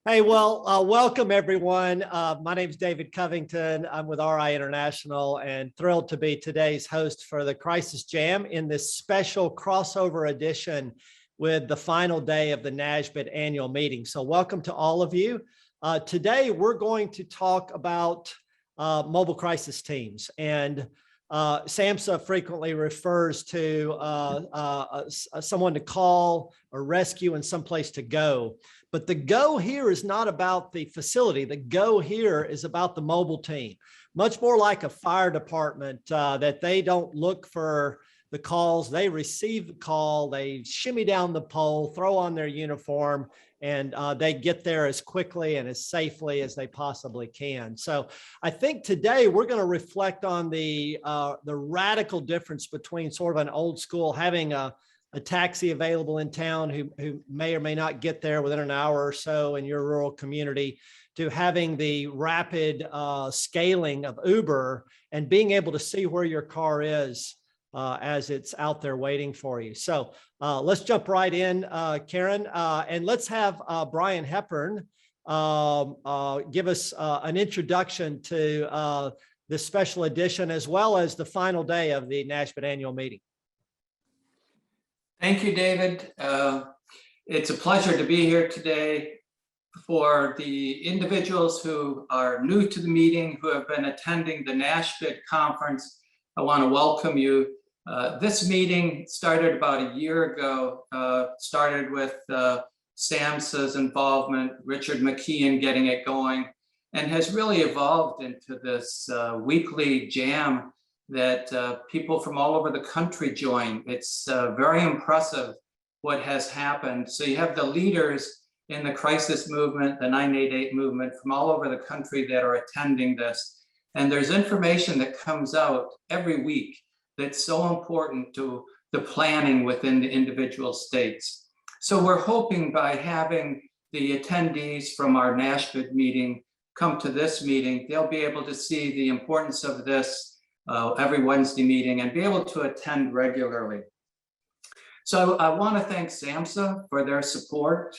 Hey, well, welcome everyone. My name is David Covington. I'm with RI International and thrilled to be today's host for the Crisis Jam in this special crossover edition with the final day of the NASMHPD annual meeting. So welcome to all of you. Today, we're going to talk about mobile crisis teams. And SAMHSA frequently refers to someone to call or rescue and someplace to go. But the go here is not about the facility. The go here is about the mobile team, much more like a fire department that they don't look for the calls. They receive the call, they shimmy down the pole, throw on their uniform, and they get there as quickly and as safely as they possibly can. So I think today we're going to reflect on the radical difference between sort of an old school having a taxi available in town who may or may not get there within an hour or so in your rural community, to having the rapid scaling of Uber and being able to see where your car is as it's out there waiting for you. So let's jump right in, Karen, and let's have Brian Hepburn give us an introduction to this special edition, as well as the final day of the NASMHPD annual meeting. Thank you, David. It's a pleasure to be here today. For the individuals who are new to the meeting, who have been attending the NASMHPD conference, I want to welcome you. This meeting started about a year ago, started with SAMHSA's involvement, Richard McKeon getting it going, and has really evolved into this weekly jam that people from all over the country join. It's very impressive what has happened. So you have the leaders in the crisis movement, the 988 movement from all over the country that are attending this. And there's information that comes out every week that's so important to the planning within the individual states. So we're hoping by having the attendees from our NASMHPD meeting come to this meeting, they'll be able to see the importance of this every Wednesday meeting and be able to attend regularly. So I want to thank SAMHSA for their support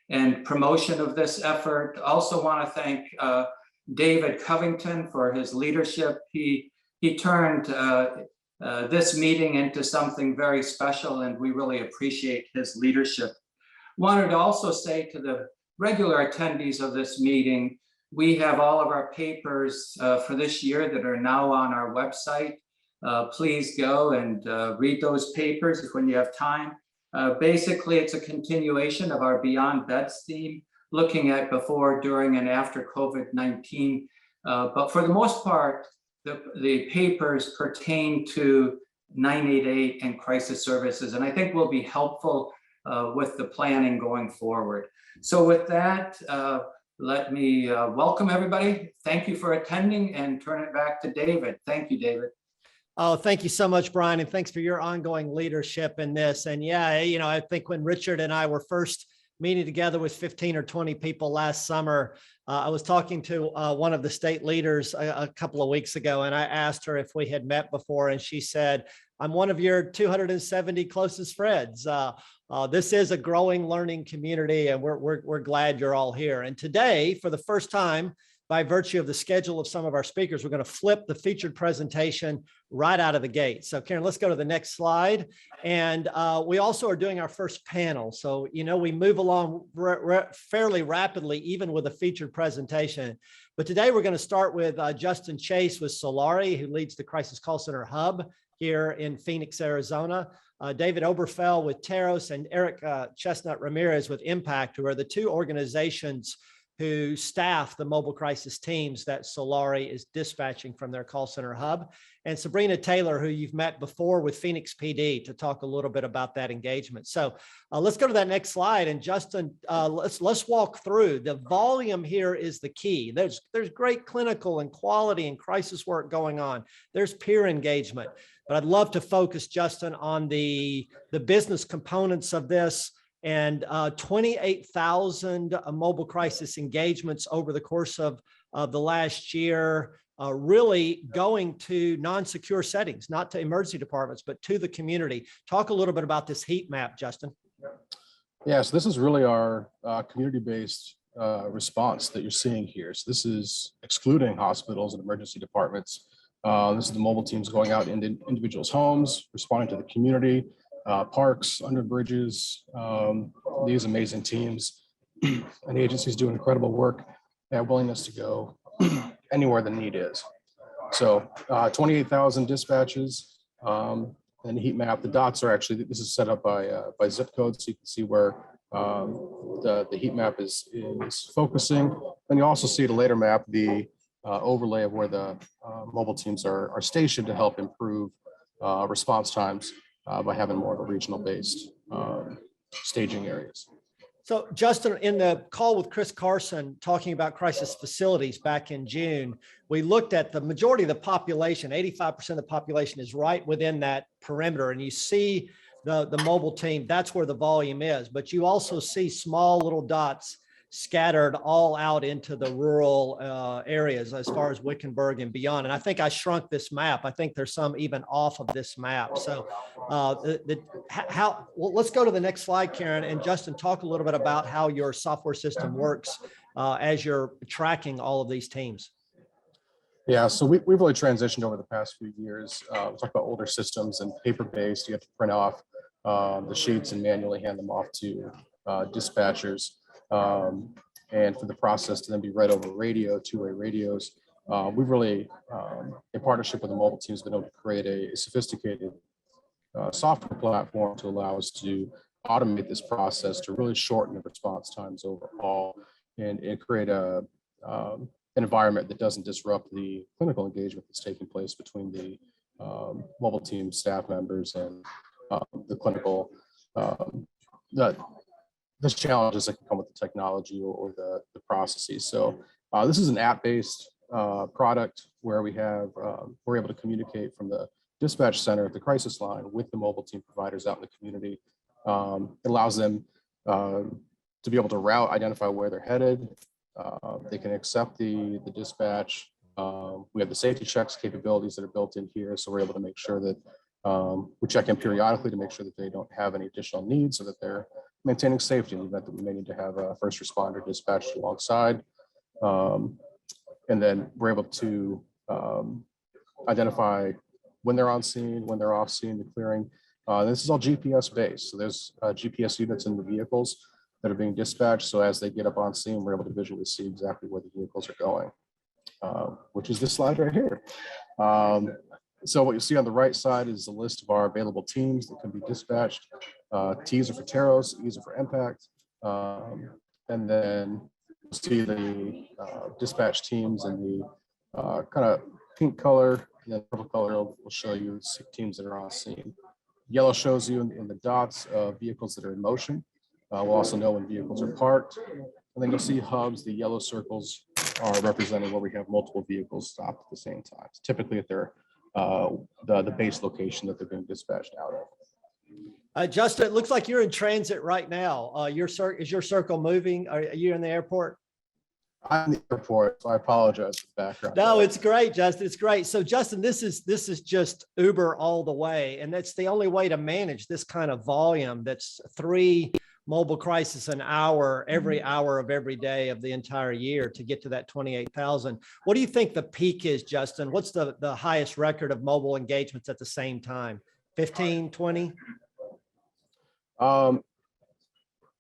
and promotion of this effort. Also want to thank David Covington for his leadership. He turned this meeting into something very special, and we really appreciate his leadership. Wanted to also say to the regular attendees of this meeting, we have all of our papers for this year that are now on our website. Please go and read those papers when you have time. Basically, it's a continuation of our Beyond Beds theme, looking at before, during, and after COVID-19. But for the most part, the papers pertain to 988 and crisis services, and I think will be helpful with the planning going forward. So with that, let me welcome everybody. Thank you for attending, and turn it back to David. Thank you, David. Oh, thank you so much, Brian, and thanks for your ongoing leadership in this. And yeah, you know, I think when Richard and I were first meeting together with 15 or 20 people last summer, I was talking to one of the state leaders a couple of weeks ago, and I asked her if we had met before, and she said, "I'm one of your 270 closest friends." This is a growing learning community, and we're glad you're all here. And today, for the first time, by virtue of the schedule of some of our speakers, we're going to flip the featured presentation right out of the gate. So Karen, let's go to the next slide. And we also are doing our first panel. So, you know, we move along fairly rapidly, even with a featured presentation. But today we're going to start with Justin Chase with Solari, who leads the Crisis Call Center Hub here in Phoenix, Arizona. David Oberfell with Teros, and Eric Chestnut Ramirez with Impact, who are the two organizations who staff the mobile crisis teams that Solari is dispatching from their call center hub, and Sabrina Taylor, who you've met before with Phoenix PD, to talk a little bit about that engagement. So let's go to that next slide. And Justin, let's walk through. The volume here is the key. There's great clinical and quality and crisis work going on. There's peer engagement, but I'd love to focus, Justin, on the business components of this. And 28,000 mobile crisis engagements over the course of the last year, really going to non-secure settings, not to emergency departments, but to the community. Talk a little bit about this heat map, Justin. Yes, this is really our community-based response that you're seeing here. So this is excluding hospitals and emergency departments. This is the mobile teams going out into individuals' homes, responding to the community, parks, under bridges. These amazing teams and agencies do incredible work and willingness to go anywhere the need is. So 28,000 dispatches and heat map. The dots are actually, this is set up by zip code, so you can see where the heat map is focusing. And you also see at a later map the overlay of where the mobile teams are stationed to help improve response times by having more of a regional based staging areas. So Justin, in the call with Chris Carson, talking about crisis facilities back in June, we looked at the majority of the population, 85% of the population is right within that perimeter. And you see the mobile team, that's where the volume is. But you also see small little dots scattered all out into the rural areas as far as Wickenburg and beyond. And I think I shrunk this map. I think there's some even off of this map. So well, let's go to the next slide, Karen, and Justin, talk a little bit about how your software system works as you're tracking all of these teams. Yeah, so we've really transitioned over the past few years. We talked about older systems and paper-based. You have to print off the sheets and manually hand them off to dispatchers. And for the process to then be read over radio, two-way radios, we've really, in partnership with the mobile teams, been able to create a sophisticated software platform to allow us to automate this process to really shorten the response times overall and create an environment that doesn't disrupt the clinical engagement that's taking place between the mobile team staff members and the clinical the challenges that can come with the technology or the processes. So this is an app-based product where we're able to communicate from the dispatch center at the crisis line with the mobile team providers out in the community. It allows them to be able to identify where they're headed. They can accept the dispatch. We have the safety checks capabilities that are built in here, so we're able to make sure that we check in periodically to make sure that they don't have any additional needs, so that they're maintaining safety in the event that we may need to have a first responder dispatched alongside. And then we're able to identify when they're on scene, when they're off scene, the clearing. This is all GPS based. So there's GPS units in the vehicles that are being dispatched. So as they get up on scene, we're able to visually see exactly where the vehicles are going, which is this slide right here. So what you see on the right side is a list of our available teams that can be dispatched. T's are for Teros, E's are for Impact. And then you'll see the dispatch teams in the kind of pink color, and then purple color will show you teams that are on scene. Yellow shows you in the dots vehicles that are in motion. We'll also know when vehicles are parked. And then you'll see hubs, the yellow circles are representing where we have multiple vehicles stopped at the same time, typically at their the base location that they're being dispatched out of. Justin, it looks like you're in transit right now. Is your circle moving? Are you in the airport? I'm in the airport, so I apologize for the background. No, it's great, Justin. It's great. So Justin, this is just Uber all the way. And that's the only way to manage this kind of volume. That's 3 mobile crisis an hour, every hour of every day of the entire year to get to that 28,000. What do you think the peak is, Justin? What's the highest record of mobile engagements at the same time? 15, 20?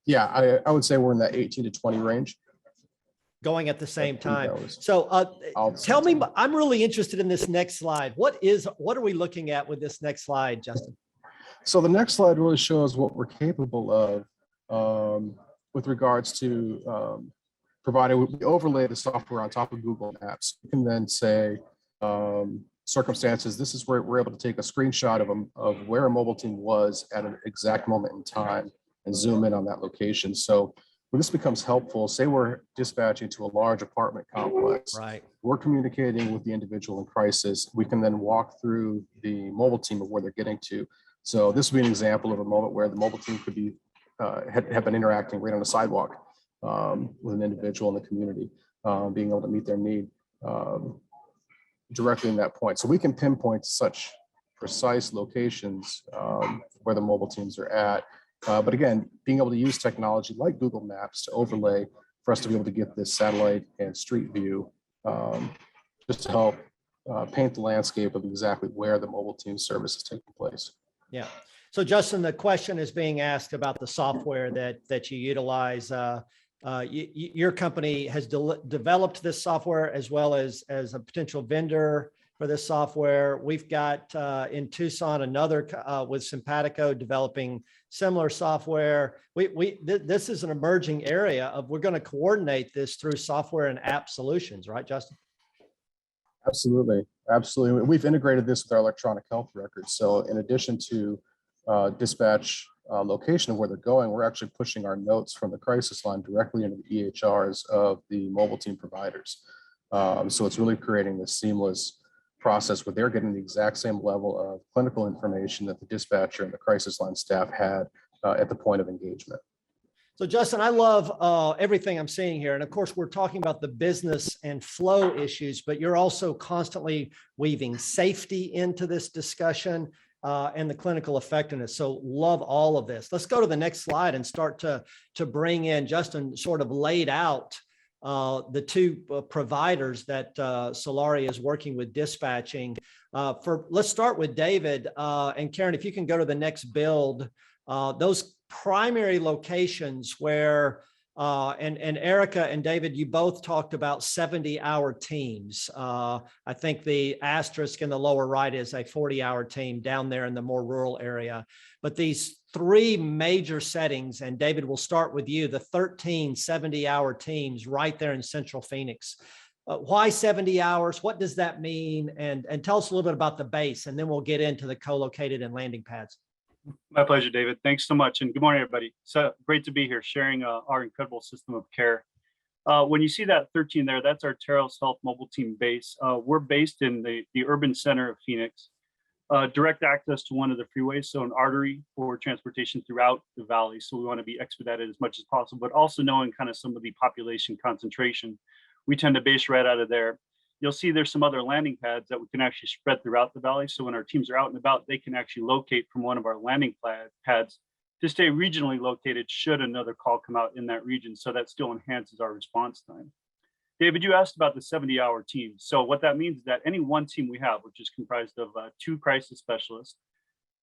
Yeah, I would say we're in that 18 to 20 range. Going at the same time. So tell me, I'm really interested in this next slide. What are we looking at with this next slide, Justin? So the next slide really shows what we're capable of with regards to providing, we overlay the software on top of Google Maps. You can then say circumstances. This is where we're able to take a screenshot of where a mobile team was at an exact moment in time and zoom in on that location. So when this becomes helpful, say we're dispatching to a large apartment complex, right? We're communicating with the individual in crisis. We can then walk through the mobile team of where they're getting to. So this would be an example of a moment where the mobile team could be have been interacting right on the sidewalk with an individual in the community, being able to meet their need directly in that point. So we can pinpoint such precise locations where the mobile teams are at. But again, being able to use technology like Google Maps to overlay for us to be able to get this satellite and street view, just to help paint the landscape of exactly where the mobile team service is taking place. Yeah. So Justin, the question is being asked about the software that you utilize. Your company has developed this software as well as a potential vendor for this software. We've got in Tucson another with Simpatico developing similar software. This is an emerging area of we're going to coordinate this through software and app solutions, right, Justin? Absolutely. Absolutely. We've integrated this with our electronic health records. So in addition to dispatch location of where they're going, we're actually pushing our notes from the crisis line directly into the EHRs of the mobile team providers. So it's really creating this seamless process where they're getting the exact same level of clinical information that the dispatcher and the crisis line staff had at the point of engagement. So Justin, I love everything I'm seeing here. And of course, we're talking about the business and flow issues, but you're also constantly weaving safety into this discussion and the clinical effectiveness. So love all of this. Let's go to the next slide and start to bring in, Justin sort of laid out the two providers that Solari is working with dispatching. Let's start with David and Karen, if you can go to the next build, those primary locations where, and Erica and David, you both talked about 70-hour teams. I think the asterisk in the lower right is a 40-hour team down there in the more rural area. But these three major settings, and David, we'll start with you, the 13 70-hour teams right there in Central Phoenix. Why 70 hours? What does that mean? And tell us a little bit about the base, and then we'll get into the co-located and landing pads. My pleasure, David. Thanks so much. And good morning, everybody. So great to be here sharing our incredible system of care. When you see that 13 there, that's our Teros Health mobile team base. We're based in the urban center of Phoenix. Direct access to one of the freeways, so an artery for transportation throughout the valley. So we want to be expedited as much as possible, but also knowing kind of some of the population concentration. We tend to base right out of there. You'll see there's some other landing pads that we can actually spread throughout the valley. So when our teams are out and about, they can actually locate from one of our landing pads to stay regionally located should another call come out in that region. So that still enhances our response time. David, you asked about the 70-hour team. So what that means is that any one team we have, which is comprised of two crisis specialists,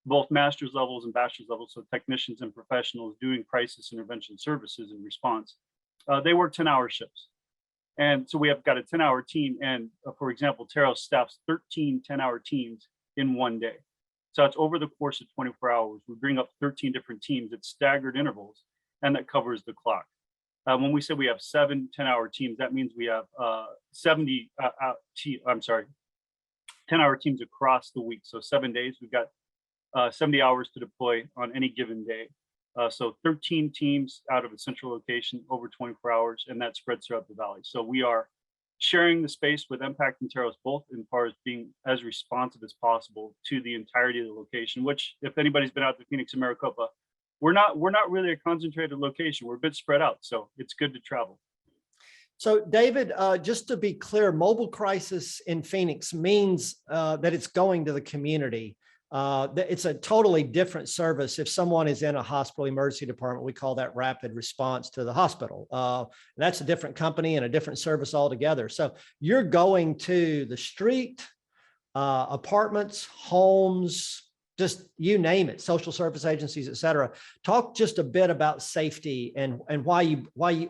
both master's levels and bachelor's levels, so technicians and professionals doing crisis intervention services in response, they work 10-hour shifts. And so we have got a 10-hour team, and for example, Teros staffs 13 10-hour teams in one day. So it's over the course of 24 hours. We bring up 13 different teams at staggered intervals, and that covers the clock. When we say we have 7 10-hour teams, that means we have 10-hour teams across the week. So 7 days, we've got 70 hours to deploy on any given day. So 13 teams out of a central location over 24 hours, and that spreads throughout the valley. So we are sharing the space with Impact and Teros both in far as being as responsive as possible to the entirety of the location, which if anybody's been out to Phoenix and Maricopa, we're not really a concentrated location. We're a bit spread out, so it's good to travel. So David, just to be clear, mobile crisis in Phoenix means that it's going to the community. It's a totally different service. If someone is in a hospital emergency department, we call that rapid response to the hospital. That's a different company and a different service altogether. So you're going to the street, apartments, homes, just you name it, social service agencies, et cetera. Talk just a bit about safety and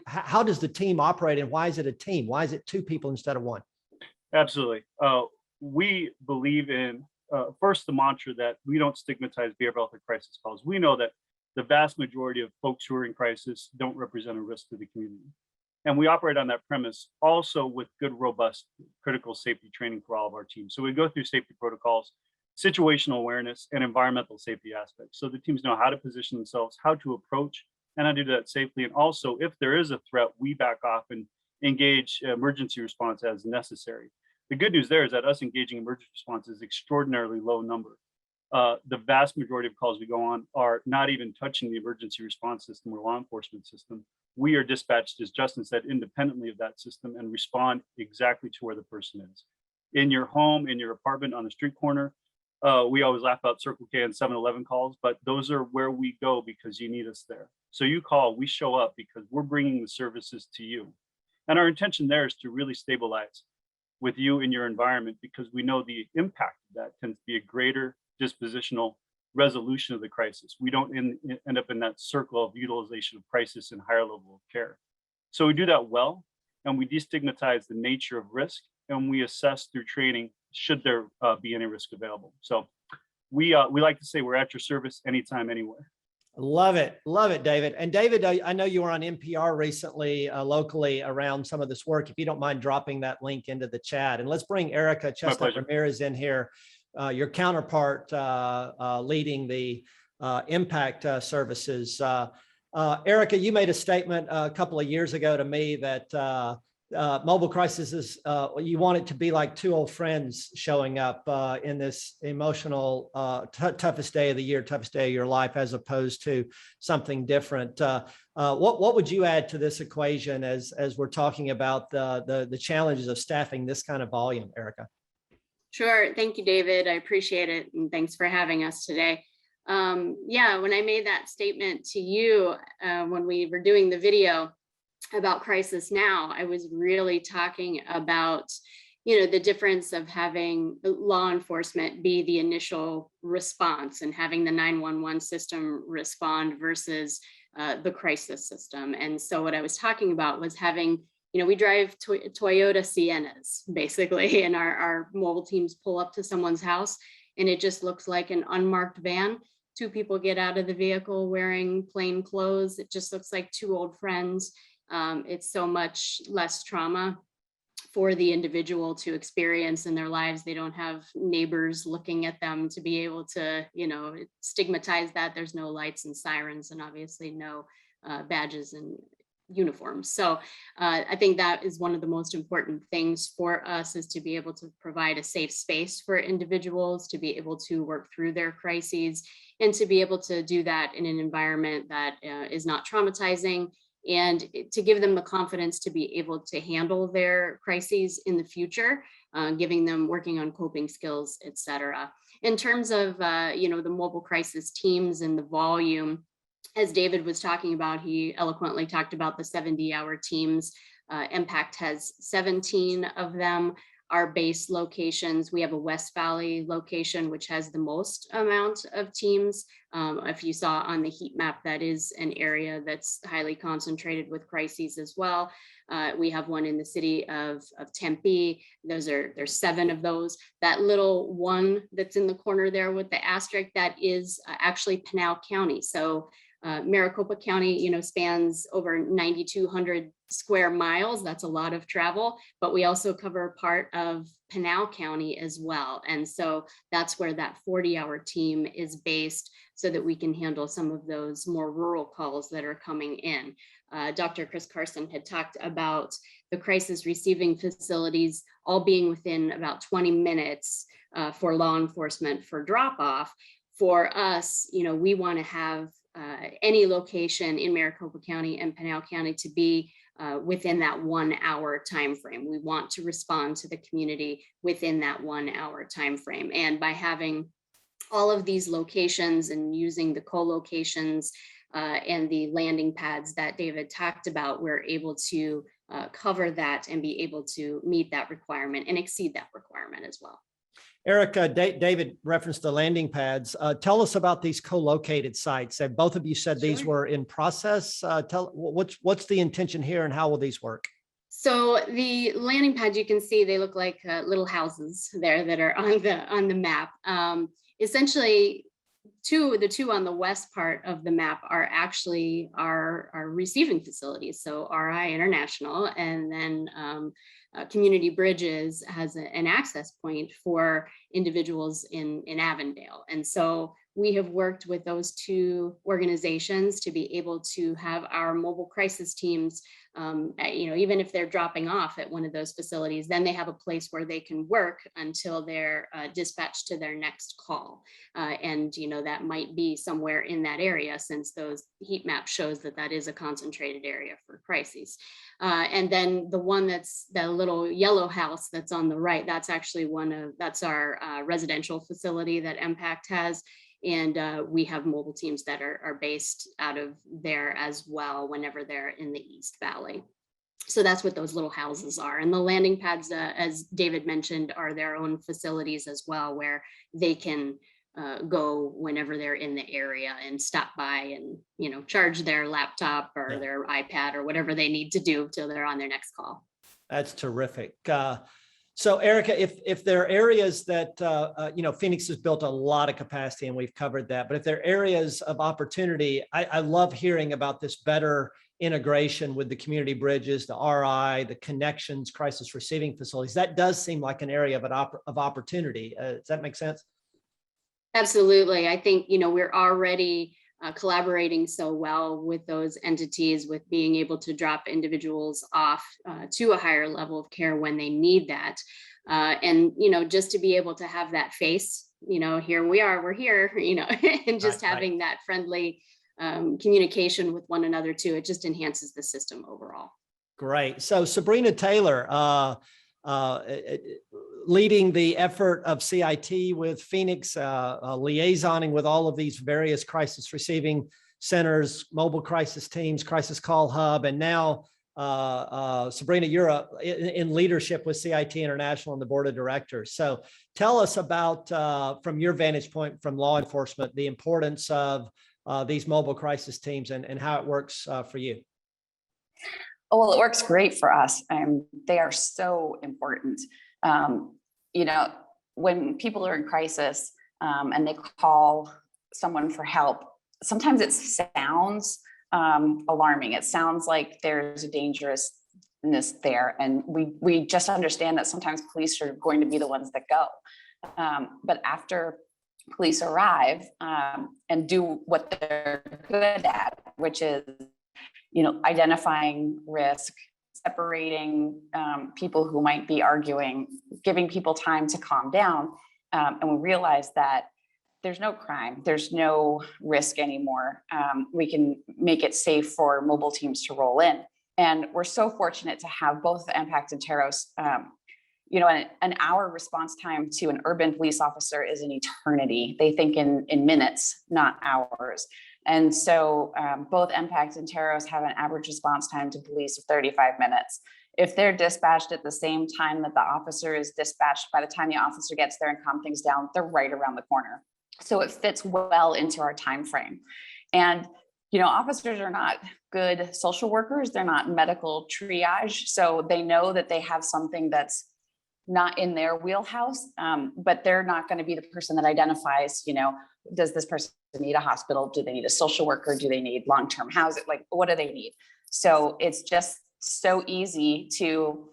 how does the team operate and why is it a team? Why is it 2 people instead of 1? Absolutely. We believe in first, the mantra that we don't stigmatize behavioral health or crisis calls. We know that the vast majority of folks who are in crisis don't represent a risk to the community. And we operate on that premise also with good, robust critical safety training for all of our teams. So we go through safety protocols, situational awareness, and environmental safety aspects. So the teams know how to position themselves, how to approach, and how to do that safely. And also, if there is a threat, we back off and engage emergency response as necessary. The good news there is that us engaging emergency response is extraordinarily low number. The vast majority of calls we go on are not even touching the emergency response system or law enforcement system. We are dispatched, as Justin said, independently of that system and respond exactly to where the person is. In your home, in your apartment, on the street corner, we always laugh about Circle K and 7-Eleven calls, but those are where we go because you need us there. So you call, we show up because we're bringing the services to you. And our intention there is to really stabilize with you in your environment, because we know the impact of that tends to be a greater dispositional resolution of the crisis. We don't end up in that circle of utilization of crisis and higher level of care. So we do that well, and we destigmatize the nature of risk, and we assess through training should there be any risk available. So we like to say we're at your service anytime, anywhere. Love it, David. And David, I know you were on NPR recently, locally around some of this work. If you don't mind dropping that link into the chat, and let's bring Erica Chestnut Ramirez in here, your counterpart leading the impact services. Erica, you made a statement a couple of years ago to me that mobile crisis is, you want it to be like two old friends showing up in this emotional, toughest day of the year, toughest day of your life, as opposed to something different. What would you add to this equation as we're talking about the challenges of staffing this kind of volume, Erica? Sure. Thank you, David. I appreciate it. And thanks for having us today. Yeah, when I made that statement to you, when we were doing the video about Crisis Now, I was really talking about, the difference of having law enforcement be the initial response and having the 911 system respond versus the crisis system. And so what I was talking about was having, we drive Toyota Siennas basically, and our mobile teams pull up to someone's house and it just looks like an unmarked van. Two people get out of the vehicle wearing plain clothes. It just looks like two old friends. It's so much less trauma for the individual to experience in their lives. They don't have neighbors looking at them to be able to, stigmatize that. There's no lights and sirens, and obviously no badges and uniforms. So I think that is one of the most important things for us, is to be able to provide a safe space for individuals to be able to work through their crises, and to be able to do that in an environment that is not traumatizing, and to give them the confidence to be able to handle their crises in the future, giving them working on coping skills, et cetera. In terms of, the mobile crisis teams and the volume, as David was talking about, he eloquently talked about the 70-hour teams. Impact has 17 of them. Our base locations, we have a West Valley location, which has the most amount of teams. If you saw on the heat map, that is an area that's highly concentrated with crises as well. We have one in the city of Tempe. There's 7 of those. That little one that's in the corner there with the asterisk, that is actually Pinal County. So Maricopa County, spans over 9,200 square miles. That's a lot of travel, but we also cover part of Pinal County as well. And so that's where that 40-hour team is based, so that we can handle some of those more rural calls that are coming in. Dr. Chris Carson had talked about the crisis receiving facilities all being within about 20 minutes for law enforcement for drop off. For us, we want to have any location in Maricopa County and Pinal County to be within that 1 hour time frame. We want to respond to the community within that 1 hour time frame. And by having all of these locations and using the co-locations and the landing pads that David talked about, we're able to cover that and be able to meet that requirement and exceed that requirement as well. Erica, David referenced the landing pads. Tell us about these co-located sites. Both of you said these were in process. Tell what's the intention here, and how will these work? So the landing pads, you can see they look like little houses there that are on the map. Essentially, the two on the west part of the map are actually our receiving facilities. So RI International, and then Community Bridges has an access point for individuals in Avondale. And so we have worked with those two organizations to be able to have our mobile crisis teams, even if they're dropping off at one of those facilities, then they have a place where they can work until they're dispatched to their next call. And that might be somewhere in that area, since those heat map shows that is a concentrated area for crises. And then the one that's the little yellow house that's on the right, that's actually that's our residential facility that Impact has. And we have mobile teams that are based out of there as well whenever they're in the East Valley. So that's what those little houses are. And the landing pads, as David mentioned, are their own facilities as well, where they can go whenever they're in the area and stop by and, you know, charge their laptop or their iPad or whatever they need to do till they're on their next call. That's terrific. So Erica, if there are areas that, you know, Phoenix has built a lot of capacity and we've covered that, but if there are areas of opportunity, I love hearing about this better integration with the community bridges, the RI, the connections, crisis receiving facilities. That does seem like an area of opportunity. Does that make sense? Absolutely. I think, you know, we're already collaborating so well with those entities, with being able to drop individuals off to a higher level of care when they need that. And, you know, just to be able to have that face, you know, here we are, we're here, you know, and just having that friendly communication with one another too, it just enhances the system overall. Great. So Sabrina Taylor, leading the effort of CIT with Phoenix, liaisoning with all of these various crisis receiving centers, mobile crisis teams, crisis call hub, and now Sabrina, you're in leadership with CIT International and the board of directors. So tell us about, from your vantage point from law enforcement, the importance of these mobile crisis teams and how it works for you. Oh, well, it works great for us. They are so important. You know, when people are in crisis and they call someone for help, sometimes it sounds alarming. It sounds like there's a dangerousness there. And we just understand that sometimes police are going to be the ones that go. But after police arrive and do what they're good at, which is, you know, identifying risk, separating people who might be arguing, giving people time to calm down. And we realize that there's no crime, there's no risk anymore. We can make it safe for mobile teams to roll in. And we're so fortunate to have both the Impact and Teros. You know, an hour response time to an urban police officer is an eternity. They think in minutes, not hours. And so both Impact and Teros have an average response time to police of 35 minutes. If they're dispatched at the same time that the officer is dispatched, by the time the officer gets there and calm things down, they're right around the corner. So it fits well into our time frame. And, you know, officers are not good social workers. They're not medical triage. So they know that they have something that's not in their wheelhouse, but they're not going to be the person that identifies, you know, does this person need a hospital? Do they need a social worker? Do they need long-term housing? Like, what do they need? So it's just so easy to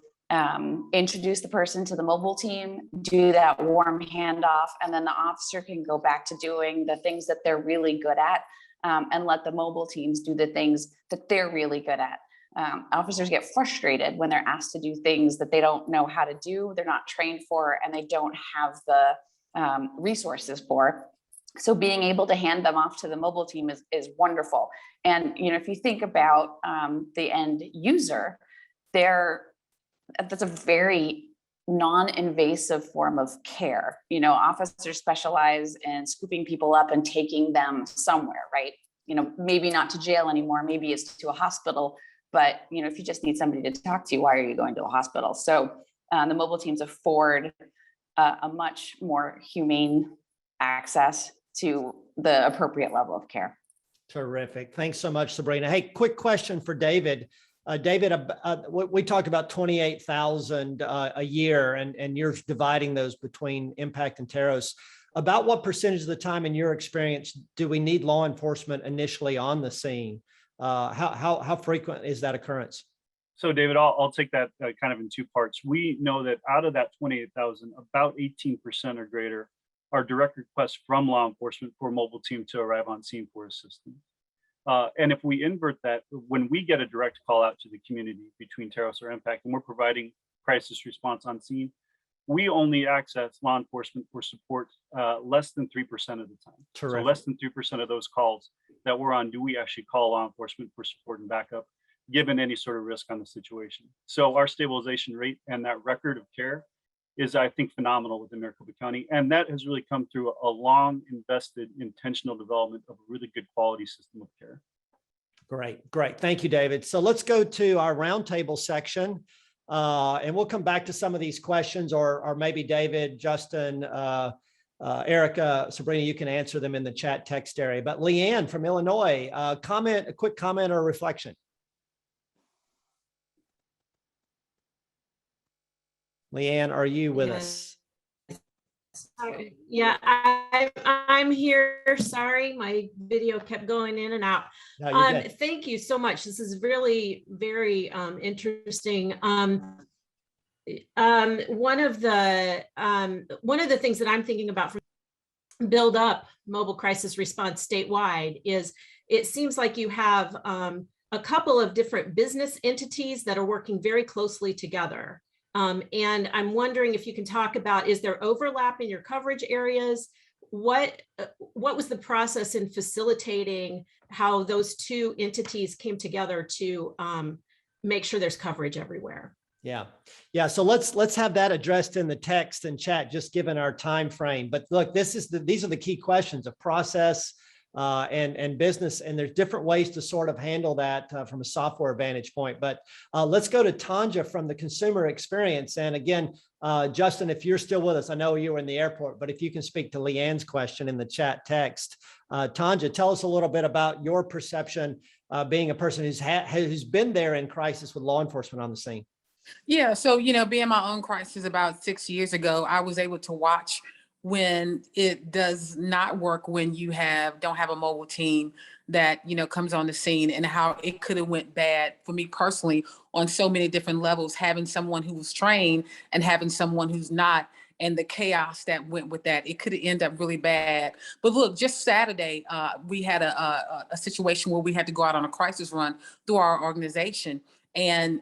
introduce the person to the mobile team, do that warm handoff, and then the officer can go back to doing the things that they're really good at, and let the mobile teams do the things that they're really good at. Officers get frustrated when they're asked to do things that they don't know how to do, they're not trained for, and they don't have the resources for. So being able to hand them off to the mobile team is wonderful. And, you know, if you think about the end user, that's a very non-invasive form of care. You know, officers specialize in scooping people up and taking them somewhere, right? You know, maybe not to jail anymore, maybe it's to a hospital, but, you know, if you just need somebody to talk to, why are you going to a hospital? So the mobile teams afford a much more humane access to the appropriate level of care. Terrific. Thanks so much, Sabrina. Hey, quick question for David. David, we talked about 28,000 a year, and you're dividing those between Impact and Teros. About what percentage of the time, in your experience, do we need law enforcement initially on the scene? How frequent is that occurrence? So David, I'll take that kind of in two parts. We know that out of that 28,000, about 18% or greater are direct requests from law enforcement for a mobile team to arrive on scene for assistance. And if we invert that, when we get a direct call out to the community between Teros or Impact, and we're providing crisis response on scene, we only access law enforcement for support less than 3% of the time. Terrific. So less than 3% of those calls that we're on, do we actually call law enforcement for support and backup, given any sort of risk on the situation. So our stabilization rate and that record of care is, I think, phenomenal within Maricopa County. And that has really come through a long invested intentional development of a really good quality system of care. Great, great. Thank you, David. So let's go to our roundtable section. And we'll come back to some of these questions, or maybe David, Justin, Erica, Sabrina, you can answer them in the chat text area. But Leanne from Illinois, a quick comment or reflection. Leanne, are you with us? Yeah, I'm here. Sorry, my video kept going in and out. No, you're good. Thank you so much. This is really very interesting. One of the things that I'm thinking about for build up mobile crisis response statewide is it seems like you have a couple of different business entities that are working very closely together. And I'm wondering if you can talk about, is there overlap in your coverage areas? What was the process in facilitating how those two entities came together to make sure there's coverage everywhere? Yeah. So let's have that addressed in the text and chat, just given our time frame. But look, these are the key questions of process and business, and there's different ways to sort of handle that from a software vantage point. But let's go to Tanja from the consumer experience. And again, Justin, if you're still with us, I know you were in the airport, but if you can speak to Leanne's question in the chat text. Tanja, tell us a little bit about your perception being a person who's been there in crisis with law enforcement on the scene. Yeah, so, being my own crisis about 6 years ago, I was able to watch when it does not work, when you don't have a mobile team that, comes on the scene, and how it could have went bad for me personally on so many different levels, having someone who was trained and having someone who's not, and the chaos that went with that. It could have ended up really bad. But look, just Saturday, we had a situation where we had to go out on a crisis run through our organization. And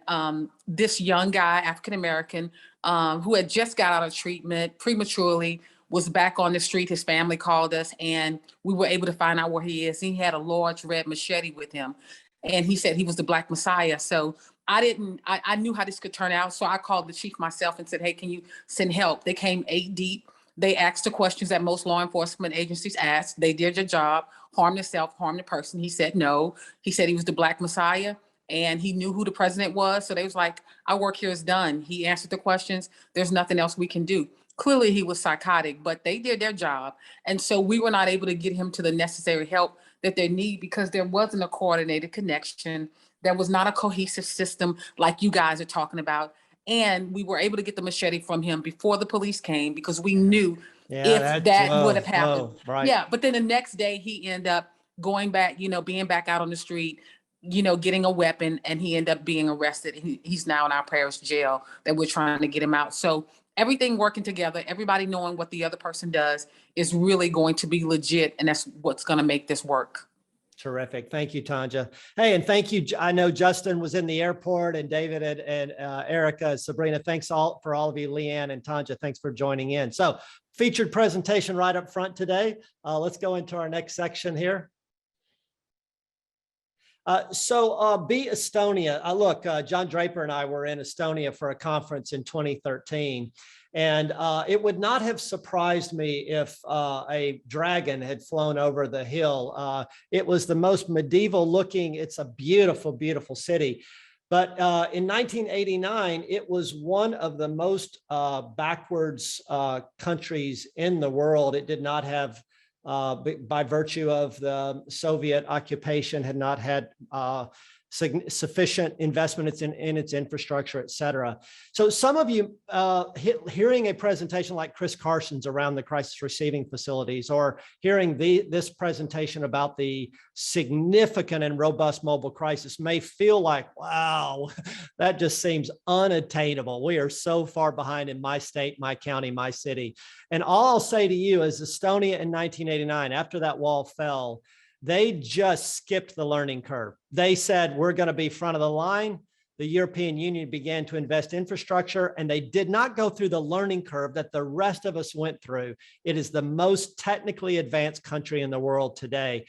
this young guy, African-American, who had just got out of treatment prematurely, was back on the street. His family called us, and we were able to find out where he is. He had a large red machete with him, and he said he was the Black Messiah. So I knew how this could turn out. So I called the chief myself and said, hey, can you send help? They came 8 deep. They asked the questions that most law enforcement agencies ask. They did their job, harm the self, harm the person. He said no. He said he was the Black Messiah, and he knew who the president was. So they was like, our work here is done. He answered the questions. There's nothing else we can do. Clearly he was psychotic, but they did their job. And so we were not able to get him to the necessary help that they need, because there wasn't a coordinated connection. There was not a cohesive system like you guys are talking about. And we were able to get the machete from him before the police came, because we knew if that would have happened. Right. Yeah. But then the next day he ended up going back, being back out on the street, getting a weapon, and he ended up being arrested. He's now in our parish jail that we're trying to get him out. So everything working together, everybody knowing what the other person does is really going to be legit. And that's what's going to make this work. Terrific. Thank you, Tanja. Hey, and thank you. I know Justin was in the airport, and David and Erica, Sabrina, thanks for all of you, Leanne and Tanja, thanks for joining in. So featured presentation right up front today. Let's go into our next section here. Be Estonia. Look, John Draper and I were in Estonia for a conference in 2013, and it would not have surprised me if a dragon had flown over the hill. It was the most medieval looking. It's a beautiful, beautiful city. But in 1989, it was one of the most backwards countries in the world. It did not have, by virtue of the Soviet occupation, had not had sufficient investment in its infrastructure, et cetera. So some of you hearing a presentation like Chris Carson's around the crisis receiving facilities, or hearing this presentation about the significant and robust mobile crisis, may feel like, wow, that just seems unattainable. We are so far behind in my state, my county, my city. And all I'll say to you is Estonia in 1989, after that wall fell, they just skipped the learning curve. They said, we're going to be front of the line. The European Union began to invest infrastructure, and they did not go through the learning curve that the rest of us went through. It is the most technically advanced country in the world today.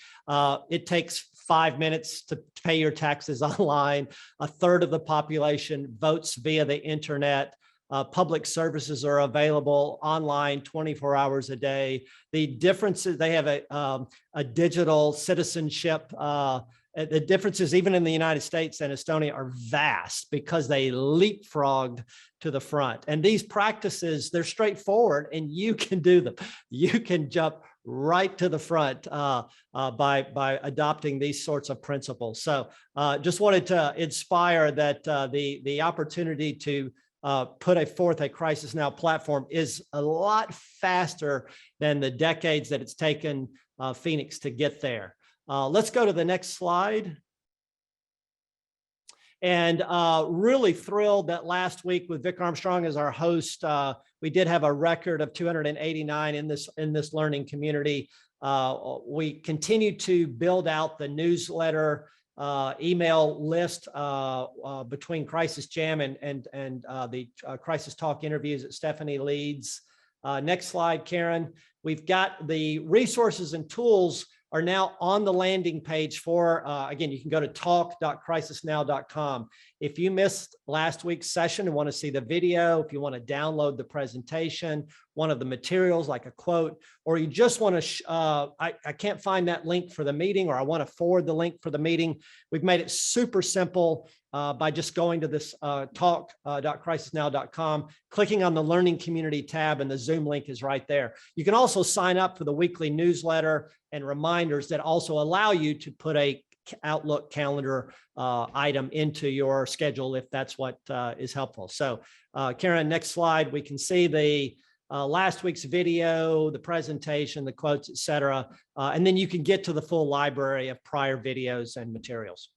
It takes 5 minutes to pay your taxes online. A third of the population votes via the internet. Public services are available online 24 hours a day. The differences, they have a digital citizenship. The differences even in the United States and Estonia are vast because they leapfrogged to the front. And these practices, they're straightforward and you can do them. You can jump right to the front by adopting these sorts of principles. So just wanted to inspire that the opportunity to put forth a Crisis Now platform is a lot faster than the decades that it's taken Phoenix to get there. Let's go to the next slide. And really thrilled that last week with Vic Armstrong as our host, we did have a record of 289 in this learning community. We continue to build out the newsletter email list between Crisis Jam and the Crisis Talk interviews that Stephanie leads. Next slide, Karen. We've got the resources and tools are now on the landing page for, again, you can go to talk.crisisnow.com. If you missed last week's session and want to see the video, if you want to download the presentation, one of the materials like a quote, or you just want to, I can't find that link for the meeting, or I want to forward the link for the meeting. We've made it super simple by just going to this talk.crisisnow.com, clicking on the Learning Community tab, and the Zoom link is right there. You can also sign up for the weekly newsletter and reminders that also allow you to put a Outlook calendar item into your schedule if that's what is helpful. So Karen, next slide, we can see the last week's video, the presentation, the quotes, et cetera. And then you can get to the full library of prior videos and materials.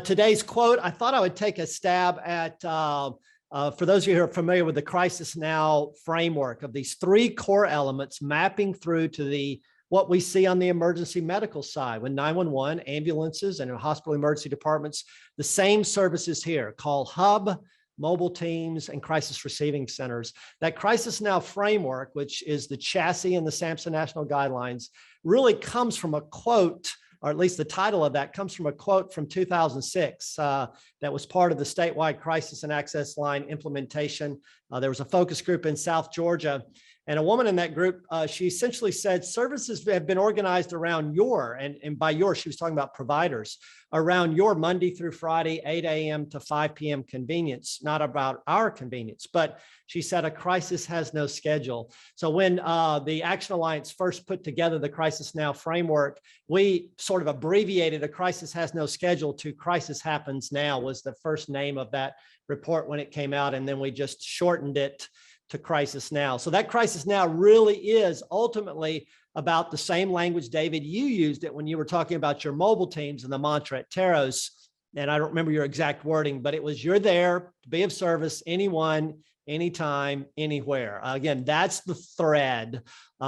Today's quote, I thought I would take a stab at, for those of you who are familiar with the Crisis Now framework of these three core elements mapping through to what we see on the emergency medical side with 911, ambulances, and hospital emergency departments, the same services here, call hub, mobile teams, and crisis receiving centers. That Crisis Now framework, which is the chassis in the SAMHSA National Guidelines, really comes from a quote, or at least the title of that comes from a quote from 2006 that was part of the statewide crisis and access line implementation. There was a focus group in South Georgia, and a woman in that group, she essentially said, services have been organized around your, and by your, she was talking about providers, around your Monday through Friday, 8 a.m. to 5 p.m. convenience, not about our convenience. But she said a crisis has no schedule. So when the Action Alliance first put together the Crisis Now framework, we sort of abbreviated a crisis has no schedule to Crisis Happens Now was the first name of that report when it came out. And then we just shortened it to Crisis Now. So that Crisis Now really is ultimately about the same language, David, you used it when you were talking about your mobile teams and the mantra at Teros. And I don't remember your exact wording, but it was, you're there to be of service, anyone, anytime, anywhere. Again, that's the thread.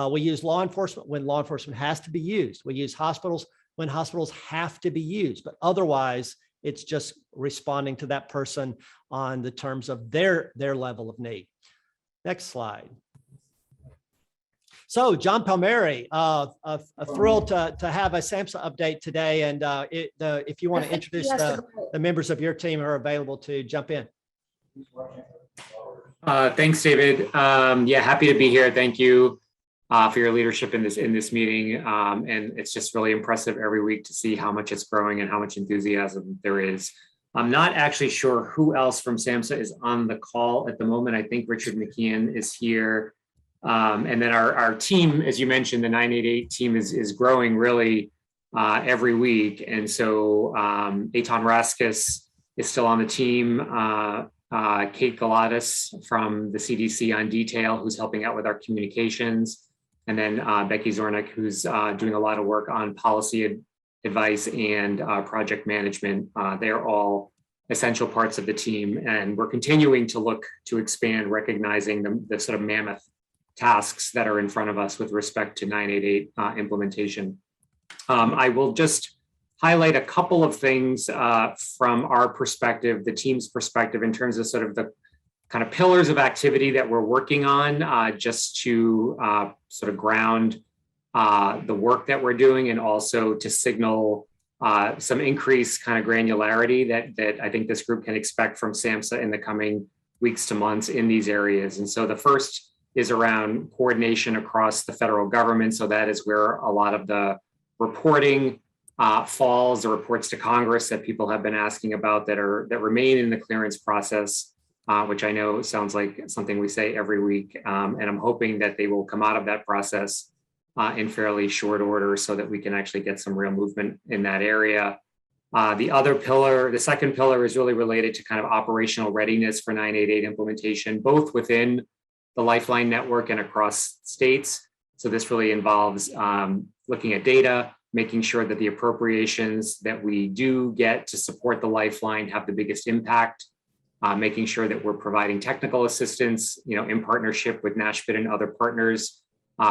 We use law enforcement when law enforcement has to be used. We use hospitals when hospitals have to be used, but otherwise it's just responding to that person on the terms of their level of need. Next slide. So John Palmieri, thrilled to have a SAMHSA update today. And if you want to introduce the members of your team who are available to jump in. Thanks, David. Yeah, happy to be here. Thank you for your leadership in this meeting. And it's just really impressive every week to see how much it's growing and how much enthusiasm there is. I'm not actually sure who else from SAMHSA is on the call at the moment. I think Richard McKeon is here. And then our team, as you mentioned, the 988 team is growing really every week. And so Eitan Raskus is still on the team. Kate Galatas from the CDC on detail, who's helping out with our communications. And then Becky Zornick, who's doing a lot of work on policy advice and project management. They're all essential parts of the team. And we're continuing to look to expand, recognizing the sort of mammoth tasks that are in front of us with respect to 988 implementation. I will just highlight a couple of things from our perspective, the team's perspective, in terms of sort of the kind of pillars of activity that we're working on, just to sort of ground the work that we're doing, and also to signal some increased kind of granularity that I think this group can expect from SAMHSA in the coming weeks to months in these areas. And so the first is around coordination across the federal government. So that is where a lot of the reporting falls, the reports to Congress that people have been asking about that remain in the clearance process, which I know sounds like something we say every week. And I'm hoping that they will come out of that process in fairly short order so that we can actually get some real movement in that area. The second pillar is really related to kind of operational readiness for 988 implementation, both within the Lifeline network and across states. So this really involves looking at data, making sure that the appropriations that we do get to support the Lifeline have the biggest impact, making sure that we're providing technical assistance, in partnership with NASHPD and other partners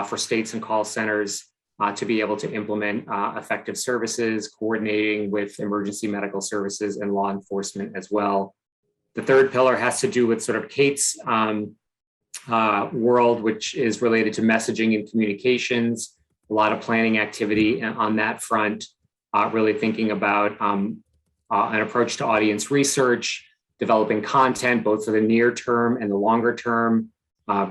for states and call centers to be able to implement effective services, coordinating with emergency medical services and law enforcement as well. The third pillar has to do with sort of Kate's world, which is related to messaging and communications, a lot of planning activity on that front, really thinking about an approach to audience research, developing content, both for the near term and the longer term,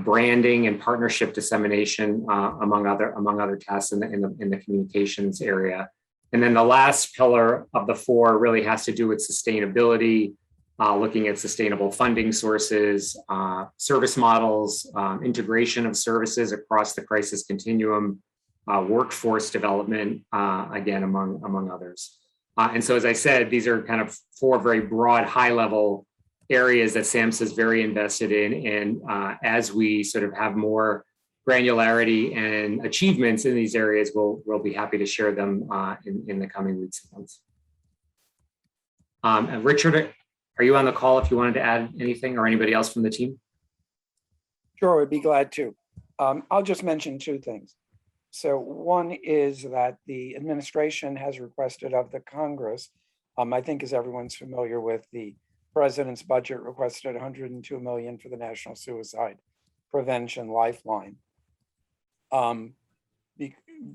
branding and partnership dissemination, among other tasks in the communications area. And then the last pillar of the four really has to do with sustainability, looking at sustainable funding sources, service models, integration of services across the crisis continuum, workforce development, again, among others. And so, as I said, these are kind of four very broad, high-level areas that SAMHSA is very invested in. And as we sort of have more granularity and achievements in these areas, we'll be happy to share them in the coming weeks and months. And Richard, are you on the call if you wanted to add anything, or anybody else from the team? Sure, I'd be glad to. I'll just mention two things. So one is that the administration has requested of the Congress, I think as everyone's familiar with, the President's budget requested $102 million for the National Suicide Prevention Lifeline.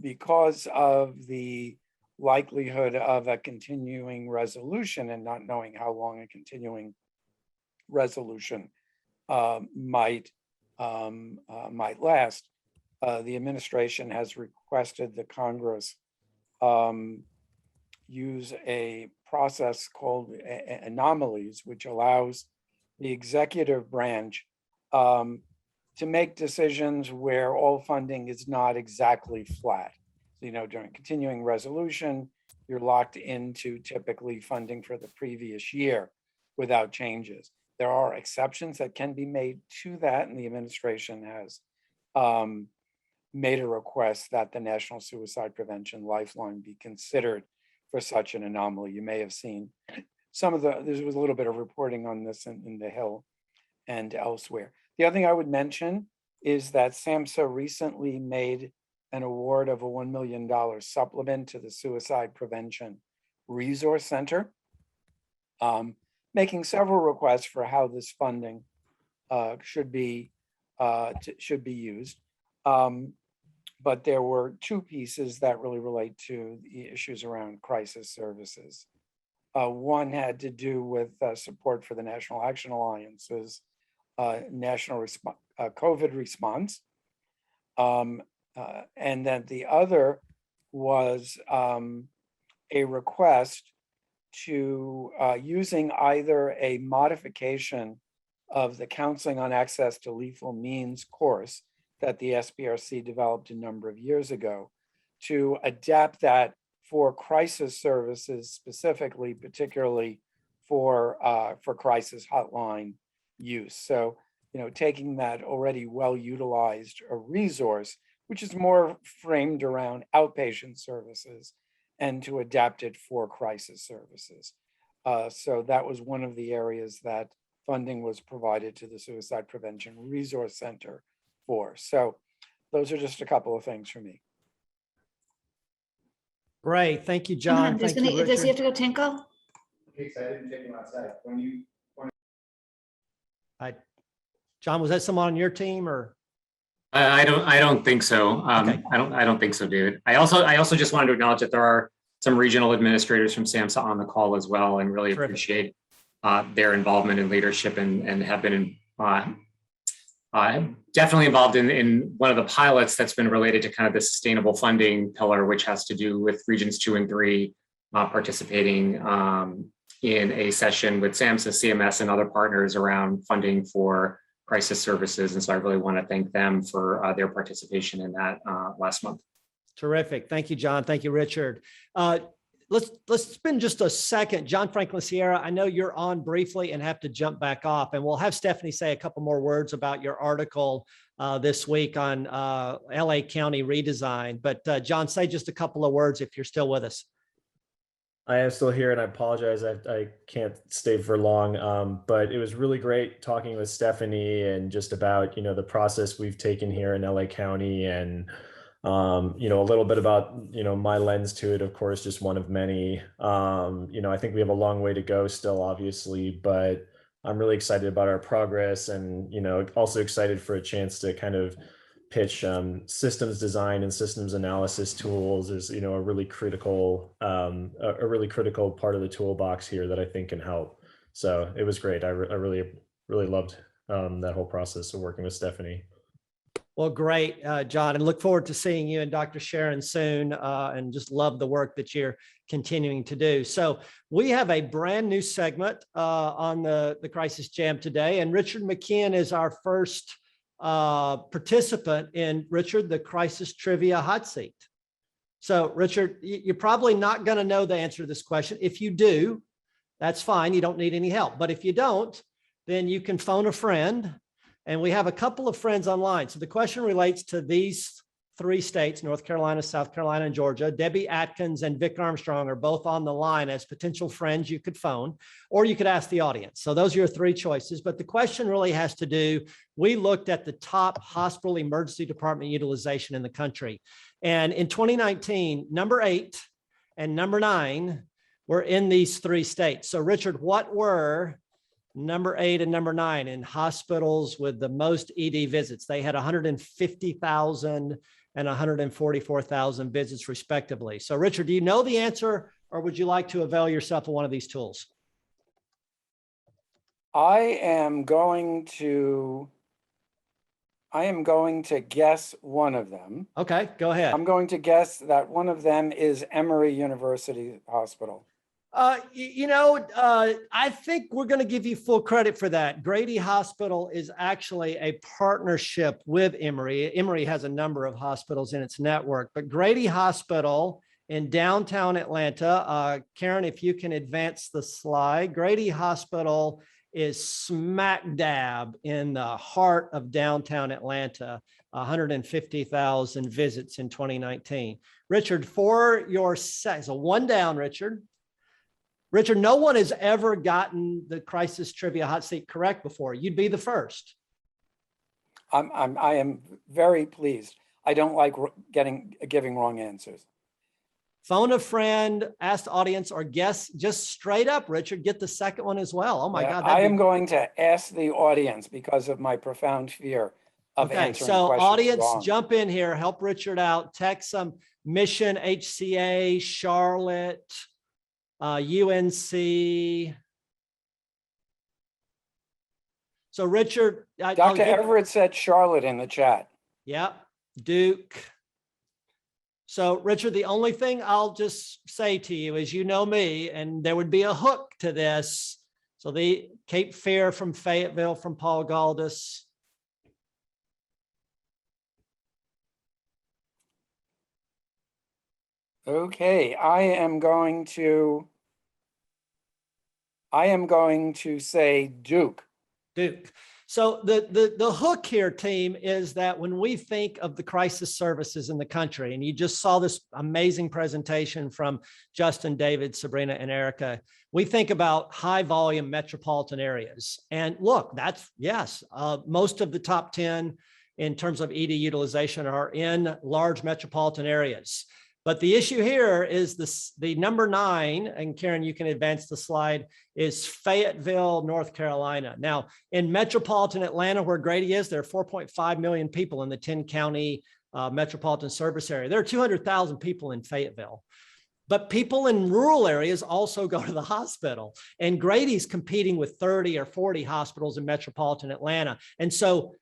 Because of the likelihood of a continuing resolution and not knowing how long a continuing resolution might last, the administration has requested the Congress use a process called anomalies, which allows the executive branch to make decisions where all funding is not exactly flat. So, during continuing resolution, you're locked into typically funding for the previous year without changes. There are exceptions that can be made to that, and the administration has made a request that the National Suicide Prevention Lifeline be considered for such an anomaly. You may have seen there was a little bit of reporting on this in the Hill and elsewhere. The other thing I would mention is that SAMHSA recently made an award of a $1 million supplement to the Suicide Prevention Resource Center, making several requests for how this funding should be used. But there were two pieces that really relate to the issues around crisis services. One had to do with support for the National Action Alliance's national COVID response. And then the other was a request to using either a modification of the Counseling on Access to Lethal Means course that the SPRC developed a number of years ago, to adapt that for crisis services, specifically, particularly for crisis hotline use. So, taking that already well-utilized resource, which is more framed around outpatient services, and to adapt it for crisis services. So that was one of the areas that funding was provided to the Suicide Prevention Resource Center for. So those are just a couple of things for me. Great. Thank you, John. Does Thank you, he have Richard. to go tinkle? Okay, so I didn't take him outside. John, was that someone on your team or? I don't think so. Okay. I don't think so, David. I also just wanted to acknowledge that there are some regional administrators from SAMHSA on the call as well, and really Terrific. appreciate their involvement and leadership, and have been definitely involved in one of the pilots that's been related to kind of the sustainable funding pillar, which has to do with regions 2 and 3 participating in a session with SAMHSA, CMS, and other partners around funding for crisis services. And so I really want to thank them for their participation in that last month. Terrific. Thank you, John. Thank you, Richard. Let's spend just a second. John Franklin Sierra, I know you're on briefly and have to jump back off, and we'll have Stephanie say a couple more words about your article this week on LA County redesign. But John, say just a couple of words if you're still with us. I am still here, and I apologize. I can't stay for long, but it was really great talking with Stephanie and just about, the process we've taken here in LA County, and, a little bit about, my lens to it, of course, just one of many. I think we have a long way to go still, obviously, but I'm really excited about our progress, and, also excited for a chance to kind of pitch systems design and systems analysis tools is, a really critical part of the toolbox here that I think can help. So it was great. I really loved that whole process of working with Stephanie. Well, great, John, and look forward to seeing you and Dr. Sharon soon, and just love the work that you're continuing to do. So we have a brand new segment on the Crisis Jam today, and Richard McKeon is our first participant in, Richard, the Crisis Trivia Hot Seat. So Richard, you're probably not going to know the answer to this question. If you do, that's fine. You don't need any help. But if you don't, then you can phone a friend. And we have a couple of friends online. So the question relates to these 3 states, North Carolina, South Carolina, and Georgia. Debbie Atkins and Vic Armstrong are both on the line as potential friends you could phone, or you could ask the audience. So those are your 3 choices. But the question really has to do, we looked at the top hospital emergency department utilization in the country. And in 2019, number 8 and number 9 were in these 3 states. So Richard, what were number 8 and number 9 in hospitals with the most ED visits? They had 150,000 and 144,000 visits respectively. So Richard, do you know the answer, or would you like to avail yourself of one of these tools? I am going to guess one of them. Okay, go ahead. I'm going to guess that one of them is Emory University Hospital. I think we're going to give you full credit for that. Grady Hospital is actually a partnership with Emory. Emory has a number of hospitals in its network, but Grady Hospital in downtown Atlanta, Karen, if you can advance the slide, Grady Hospital is smack dab in the heart of downtown Atlanta, 150,000 visits in 2019. Richard, for your set, so 1 down, Richard. Richard, no one has ever gotten the Crisis Trivia Hot Seat correct before. You'd be the first. I am very pleased. I don't like giving wrong answers. Phone a friend, ask the audience, or guess just straight up, Richard, get the second one as well. Oh my God. I am going to ask the audience because of my profound fear of answering so questions audience, wrong. jump in here, help Richard out, text some Mission, HCA, Charlotte, UNC. So Richard. Dr. Everett said Charlotte in the chat. Yep, Duke. So Richard, the only thing I'll just say to you is, you know me, and there would be a hook to this. So the Cape Fear from Fayetteville from Paul Galdus. Okay, I am going to say Duke. Duke. So the hook here, team, is that when we think of the crisis services in the country, and you just saw this amazing presentation from Justin, David, Sabrina, and Erica, we think about high volume metropolitan areas. And look, that's, yes, most of the top 10 in terms of ED utilization are in large metropolitan areas. But the issue here is the number 9, and Karen, you can advance the slide, is Fayetteville, North Carolina. Now, in metropolitan Atlanta, where Grady is, there are 4.5 million people in the 10-county metropolitan service area. There are 200,000 people in Fayetteville. But people in rural areas also go to the hospital, and Grady's competing with 30 or 40 hospitals in metropolitan Atlanta. And so,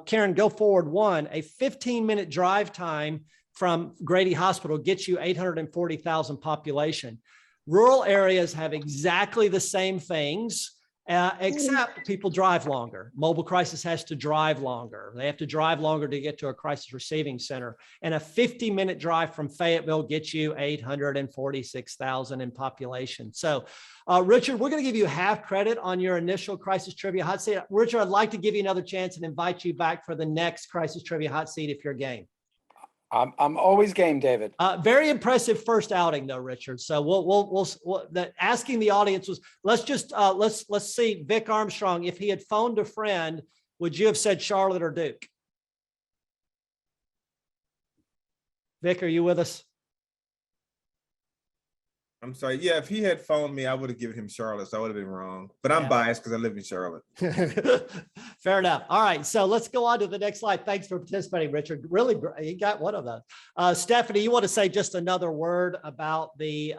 Karen, go forward one, a 15-minute drive time from Grady Hospital gets you 840,000 population. Rural areas have exactly the same things, except people drive longer. Mobile crisis has to drive longer. They have to drive longer to get to a crisis receiving center. And a 50-minute drive from Fayetteville gets you 846,000 in population. So, Richard, we're going to give you half credit on your initial crisis trivia hot seat. Richard, I'd like to give you another chance and invite you back for the next crisis trivia hot seat if you're game. I'm always game, David. Very impressive first outing, though, Richard. So asking the audience was, let's see, Vic Armstrong, if he had phoned a friend, would you have said Charlotte or Duke? Vic, are you with us? I'm sorry. Yeah, if he had phoned me, I would have given him Charlotte, so I would have been wrong. But I'm biased because I live in Charlotte. Fair enough. All right, so let's go on to the next slide. Thanks for participating, Richard. Really, you got one of those. Stephanie, you want to say just another word about the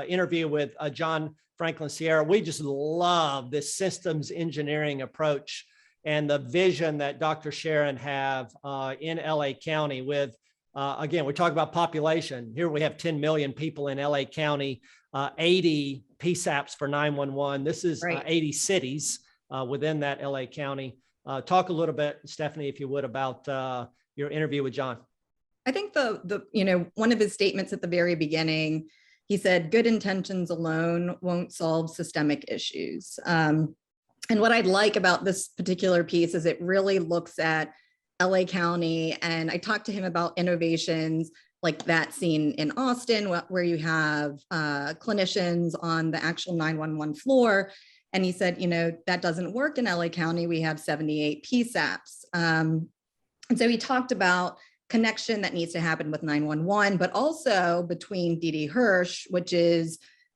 interview with John Franklin Sierra? We just love this systems engineering approach and the vision that Dr. Sharon have in LA County with, again, we talk about population. Here we have 10 million people in LA County, 80 PSAPs for 911. This is 80 cities within that LA County. Talk a little bit, Stephanie, if you would, about your interview with John. I think one of his statements at the very beginning, he said, good intentions alone won't solve systemic issues. And what I'd like about this particular piece is it really looks at LA County. And I talked to him about innovations like that scene in Austin, where you have clinicians on the actual 911 floor. And he said, that doesn't work in LA County. We have 78 PSAPs. And so he talked about connection that needs to happen with 911, but also between D.D. Hirsch, which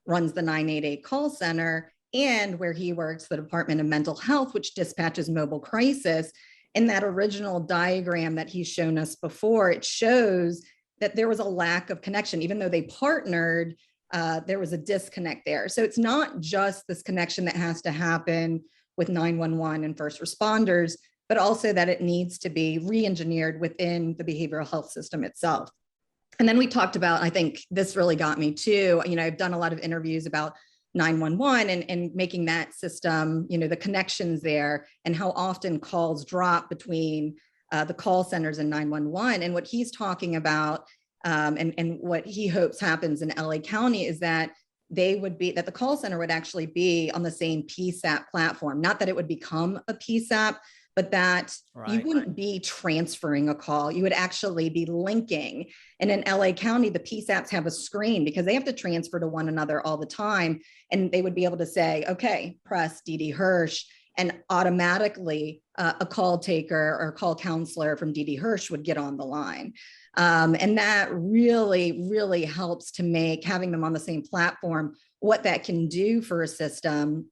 runs the 988 call center, and where he works, the Department of Mental Health, which dispatches mobile crisis. In that original diagram that he's shown us before, it shows that there was a lack of connection. Even though they partnered, there was a disconnect there. So it's not just this connection that has to happen with 911 and first responders, but also that it needs to be re-engineered within the behavioral health system itself. And then we talked about, I think this really got me too, I've done a lot of interviews about 911 and making that system, the connections there and how often calls drop between the call centers and 911. And what he's talking about and what he hopes happens in LA County is that that the call center would actually be on the same PSAP platform, not that it would become a PSAP, but that you wouldn't be transferring a call. You would actually be linking. And in LA County, the PSAPs have a screen because they have to transfer to one another all the time. And they would be able to say, okay, press D.D. Hirsch, and automatically a call taker or call counselor from D.D. Hirsch would get on the line. And that really, really helps to make having them on the same platform, what that can do for a system.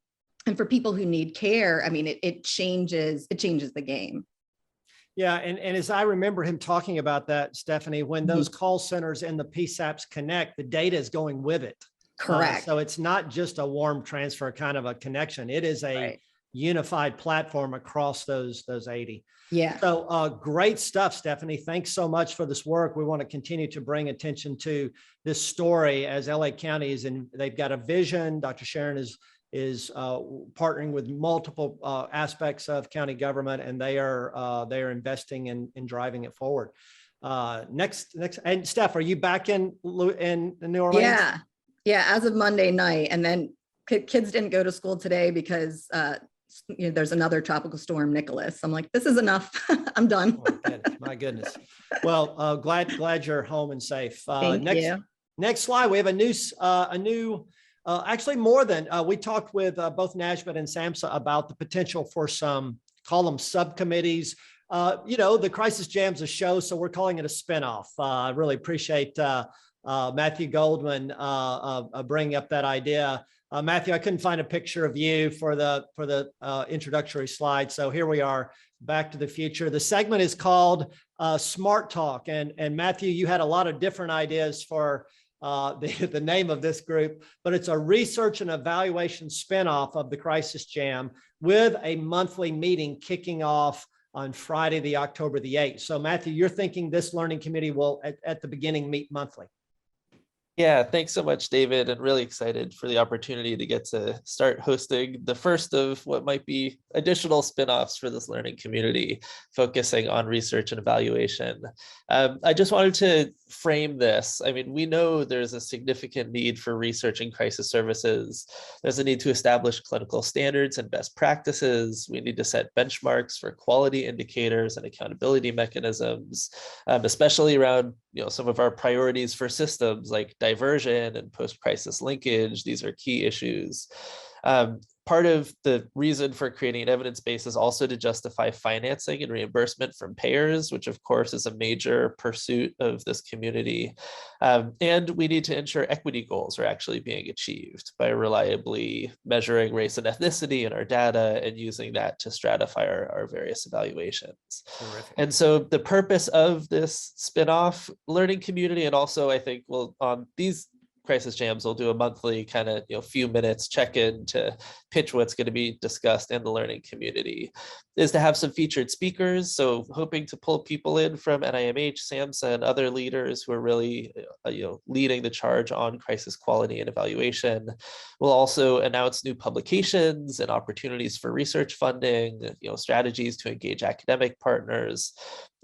And for people who need care, it changes the game. Yeah, and as I remember him talking about that, Stephanie, when those call centers and the PSAPs connect, the data is going with it. Correct. So it's not just a warm transfer kind of a connection. It is a unified platform across those 80. Yeah. So great stuff, Stephanie. Thanks so much for this work. We want to continue to bring attention to this story as LA County is they've got a vision. Dr. Sharon is partnering with multiple aspects of county government, and they are investing in driving it forward. Next, and Steph, are you back in New Orleans? Yeah. As of Monday night, and then kids didn't go to school today because there's another tropical storm, Nicholas. I'm like, this is enough. I'm done. Oh, my goodness. Well, glad you're home and safe. Thank you. Next slide. We have a new. Actually, more than we talked with both NASMHPD and SAMHSA about the potential for some, call them subcommittees. The Crisis Jam's a show, so we're calling it a spinoff. I really appreciate Matthew Goldman bringing up that idea. Matthew, I couldn't find a picture of you for the introductory slide, so here we are, Back to the Future. The segment is called Smart Talk, and Matthew, you had a lot of different ideas for the name of this group, but it's a research and evaluation spinoff of the Crisis Jam with a monthly meeting kicking off on Friday, the October the 8th. So Matthew, you're thinking this learning committee will at the beginning meet monthly? Yeah, thanks so much, David, and really excited for the opportunity to get to start hosting the first of what might be additional spinoffs for this learning community, focusing on research and evaluation. I just wanted to frame this. I mean, we know there's a significant need for research and crisis services. There's a need to establish clinical standards and best practices. We need to set benchmarks for quality indicators and accountability mechanisms, especially around some of our priorities for systems like diversion and post-crisis linkage. These are key issues. Part of the reason for creating an evidence base is also to justify financing and reimbursement from payers, which of course is a major pursuit of this community. And we need to ensure equity goals are actually being achieved by reliably measuring race and ethnicity in our data and using that to stratify our various evaluations. Terrific. And so the purpose of this spinoff learning community, and also I think on these Crisis Jams, we'll do a monthly kind of few minutes check-in to pitch what's going to be discussed in the learning community, is to have some featured speakers. So hoping to pull people in from NIMH, SAMHSA, and other leaders who are really leading the charge on crisis quality and evaluation. We'll also announce new publications and opportunities for research funding, strategies to engage academic partners,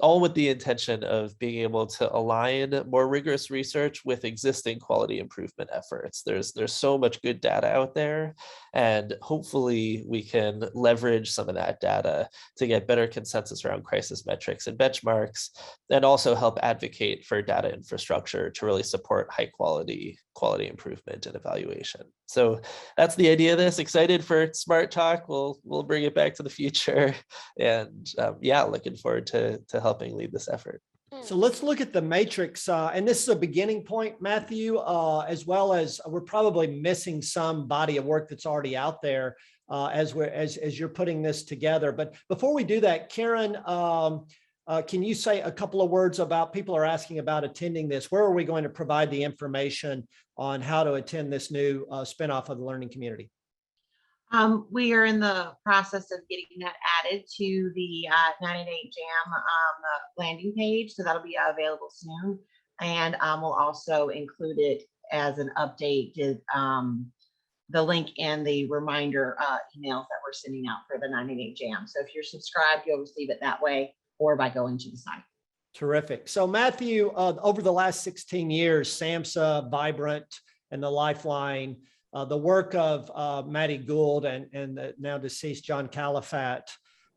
all with the intention of being able to align more rigorous research with existing quality improvement efforts. There's so much good data out there, and hopefully we can leverage some of that data to get better consensus around crisis metrics and benchmarks, and also help advocate for data infrastructure to really support high quality improvement and evaluation. So that's the idea of this. Excited for Smart Talk. We'll bring it back to the future, and looking forward to helping lead this effort. So let's look at the matrix, and this is a beginning point, Matthew, as well as we're probably missing some body of work that's already out there as you're putting this together. But before we do that, Karen, can you say a couple of words about, people are asking about attending this. Where are we going to provide the information on how to attend this new spinoff of the learning community? We are in the process of getting that added to the 98 Jam landing page, so that'll be available soon. And we'll also include it as an update, the link and the reminder emails that we're sending out for the 98 Jam. So if you're subscribed, you'll receive it that way or by going to the site. Terrific. So Matthew, over the last 16 years, SAMHSA, Vibrant, and the Lifeline, the work of Maddie Gould and the now deceased John Califat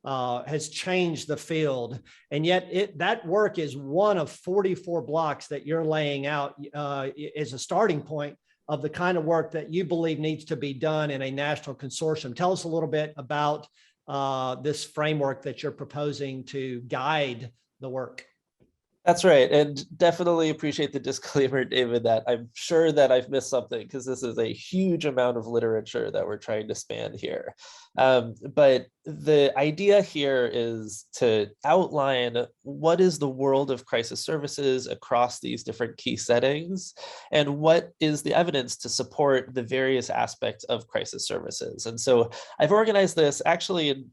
has changed the field. And yet that work is one of 44 blocks that you're laying out as a starting point of the kind of work that you believe needs to be done in a national consortium. Tell us a little bit about this framework that you're proposing to guide the work. That's right. And definitely appreciate the disclaimer, David, that I'm sure that I've missed something, because this is a huge amount of literature that we're trying to span here. But the idea here is to outline what is the world of crisis services across these different key settings, and what is the evidence to support the various aspects of crisis services. And so I've organized this actually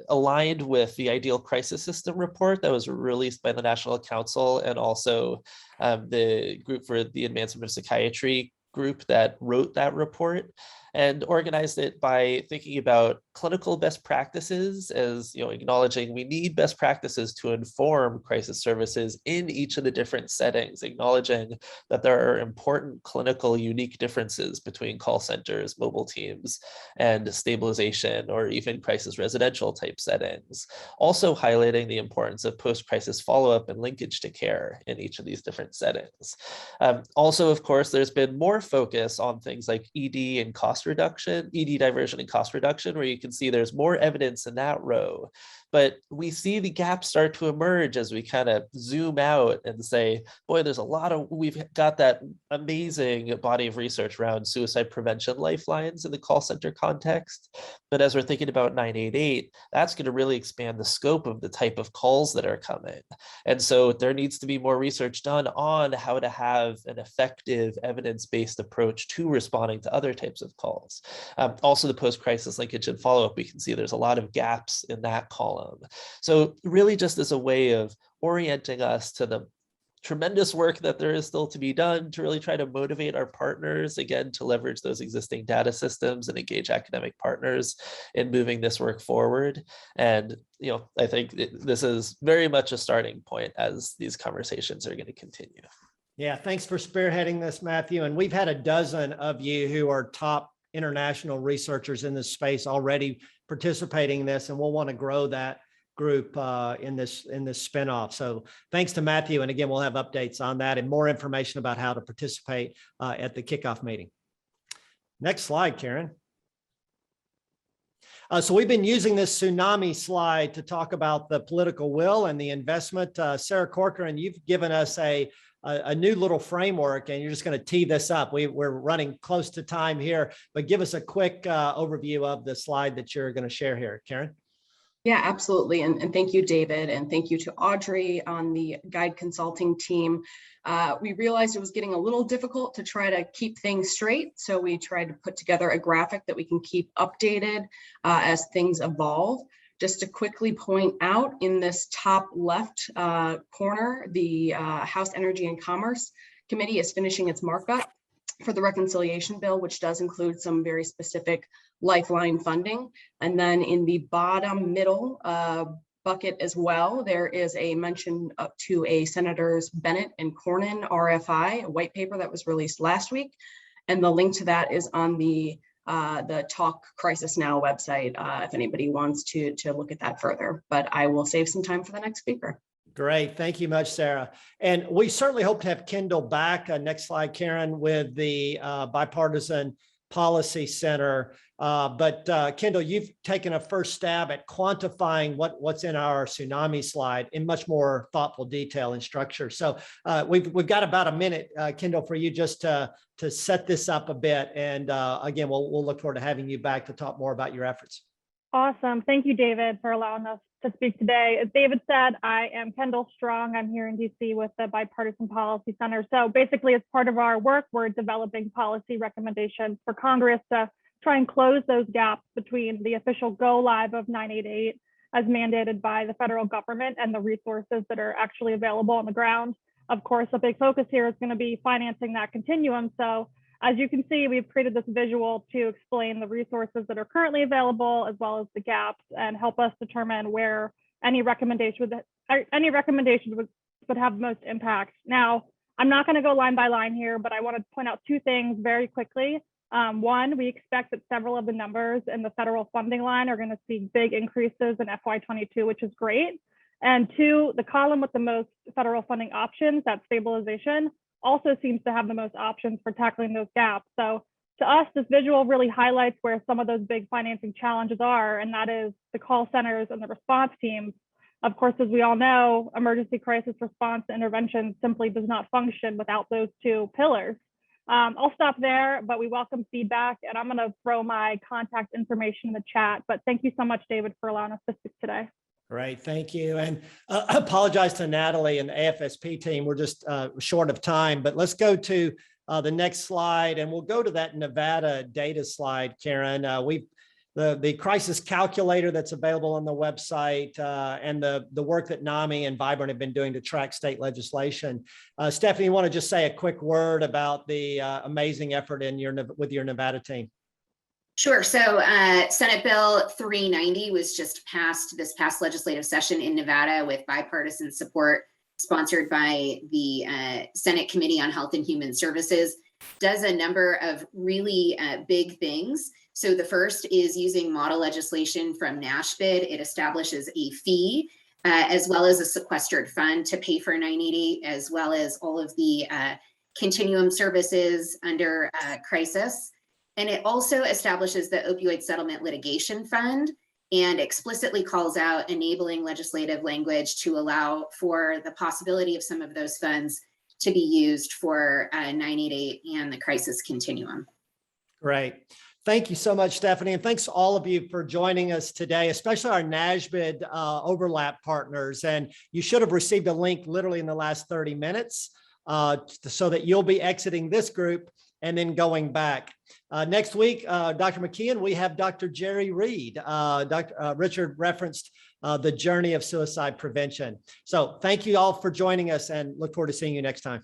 aligned with the Ideal Crisis System report that was released by the National Council, and also the group for the advancement of psychiatry group that wrote that report, and organized it by thinking about clinical best practices as, acknowledging we need best practices to inform crisis services in each of the different settings, acknowledging that there are important clinical unique differences between call centers, mobile teams, and stabilization or even crisis residential type settings. Also highlighting the importance of post-crisis follow-up and linkage to care in each of these different settings. Also, of course, there's been more focus on things like ED and cost reduction, ED diversion and cost reduction, where you can see there's more evidence in that row. But we see the gaps start to emerge as we kind of zoom out and say, boy, there's we've got that amazing body of research around suicide prevention lifelines in the call center context. But as we're thinking about 988, that's going to really expand the scope of the type of calls that are coming. And so there needs to be more research done on how to have an effective evidence-based approach to responding to other types of calls. Also the post-crisis linkage and follow-up, we can see there's a lot of gaps in that column. So really just as a way of orienting us to the tremendous work that there is still to be done to really try to motivate our partners, again, to leverage those existing data systems and engage academic partners in moving this work forward. And, I think this is very much a starting point as these conversations are going to continue. Yeah, thanks for spearheading this, Matthew. And we've had a dozen of you who are top international researchers in this space already participating in this, and we'll want to grow that group in this spinoff. So thanks to Matthew. And again, we'll have updates on that and more information about how to participate at the kickoff meeting. Next slide, Karen. So we've been using this tsunami slide to talk about the political will and the investment. Sarah Corcoran, you've given us a new little framework, and you're just going to tee this up. We're running close to time here, but give us a quick overview of the slide that you're going to share here, Karen. Yeah, absolutely. And thank you, David. And thank you to Audrey on the guide consulting team. We realized it was getting a little difficult to try to keep things straight. So we tried to put together a graphic that we can keep updated as things evolve. Just to quickly point out, in this top left corner, the House Energy and Commerce Committee is finishing its markup for the reconciliation bill, which does include some very specific lifeline funding. And then in the bottom middle bucket as well, there is a mention up to a Senators Bennett and Cornyn RFI, a white paper that was released last week. And the link to that is on the Talk Crisis Now website, if anybody wants to look at that further. But I will save some time for the next speaker. Great. Thank you much, Sarah. And we certainly hope to have Kendall back. Next slide, Karen, with the Bipartisan Policy Center. But Kendall, you've taken a first stab at quantifying what's in our tsunami slide in much more thoughtful detail and structure. So we've got about a minute, Kendall, for you just to set this up a bit. And again, we'll look forward to having you back to talk more about your efforts. Awesome. Thank you, David, for allowing us to speak today. As David said, I am Kendall Strong. I'm here in DC with the Bipartisan Policy Center. So basically, as part of our work, we're developing policy recommendations for Congress to try and close those gaps between the official go live of 988 as mandated by the federal government and the resources that are actually available on the ground. Of course, a big focus here is going to be financing that continuum. So as you can see, we've created this visual to explain the resources that are currently available, as well as the gaps, and help us determine where any recommendation would have most impact. Now, I'm not going to go line by line here, but I want to point out two things very quickly. One, we expect that several of the numbers in the federal funding line are going to see big increases in FY22, which is great. And two, the column with the most federal funding options, that stabilization, also seems to have the most options for tackling those gaps. So to us, this visual really highlights where some of those big financing challenges are, and that is the call centers and the response teams. Of course, as we all know, emergency crisis response intervention simply does not function without those two pillars. I'll stop there, but we welcome feedback, and I'm going to throw my contact information in the chat. But thank you so much, David, for allowing us to speak today. Great, thank you. And I apologize to Natalie and the AFSP team. We're just short of time, but let's go to the next slide, and we'll go to that Nevada data slide, Karen. The crisis calculator that's available on the website and the work that NAMI and Vibrant have been doing to track state legislation. Stephanie, you want to just say a quick word about the amazing effort with your Nevada team? Sure. So Senate Bill 390 was just passed this past legislative session in Nevada with bipartisan support, sponsored by the Senate Committee on Health and Human Services. Does a number of really big things. So the first is using model legislation from NASHPD. It establishes a fee as well as a sequestered fund to pay for 980, as well as all of the continuum services under crisis. And it also establishes the opioid settlement litigation fund and explicitly calls out enabling legislative language to allow for the possibility of some of those funds to be used for 988 and the crisis continuum. Great. Thank you so much, Stephanie. And thanks to all of you for joining us today, especially our NASMHPD overlap partners. And you should have received a link literally in the last 30 minutes so that you'll be exiting this group and then going back. Next week, Dr. McKeon, we have Dr. Jerry Reed. Richard referenced the journey of suicide prevention. So thank you all for joining us and look forward to seeing you next time.